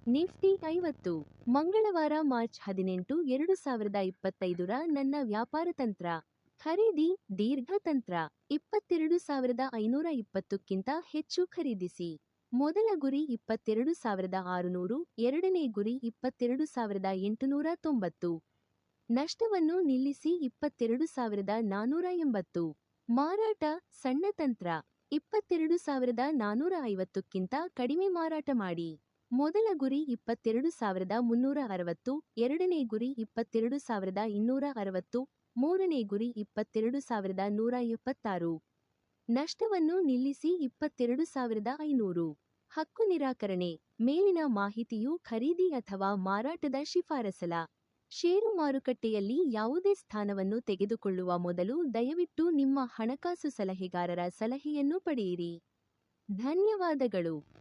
Nifty 50 ಮಂಗಳವಾರ March 18, 2025 ನನ್ನ ವ್ಯಾಪಾರ ತಂತ್ರ. ಖರೀದಿ ದೀರ್ಘ ತಂತ್ರ. 22,520ಕ್ಕಿಂತ ಹೆಚ್ಚು ಖರೀದಿಸಿ. ಮೊದಲ ಗುರಿ 22,600, ಎರಡನೇ ಗುರಿ 22,890. ನಷ್ಟವನ್ನು ನಿಲ್ಲಿಸಿ 22,480. ಮಾರಾಟ ಸಣ್ಣ ತಂತ್ರ. 22,450ಕ್ಕಿಂತ ಕಡಿಮೆ ಮಾರಾಟ ಮಾಡಿ. ಮೊದಲ ಗುರಿ 22,360, ಎರಡನೇ ಗುರಿ 22,260, ಮೂರನೇ ಗುರಿ 22,176. ನಷ್ಟವನ್ನು ನಿಲ್ಲಿಸಿ 22,500. ಹಕ್ಕು ನಿರಾಕರಣೆ. ಮೇಲಿನ ಮಾಹಿತಿಯು ಖರೀದಿ ಅಥವಾ ಮಾರಾಟದ ಶಿಫಾರಸಲ್ಲ. ಷೇರು ಮಾರುಕಟ್ಟೆಯಲ್ಲಿ ಯಾವುದೇ ಸ್ಥಾನವನ್ನು ತೆಗೆದುಕೊಳ್ಳುವ ಮೊದಲು ದಯವಿಟ್ಟು ನಿಮ್ಮ ಹಣಕಾಸು ಸಲಹೆಗಾರರ ಸಲಹೆಯನ್ನು ಪಡೆಯಿರಿ. ಧನ್ಯವಾದಗಳು.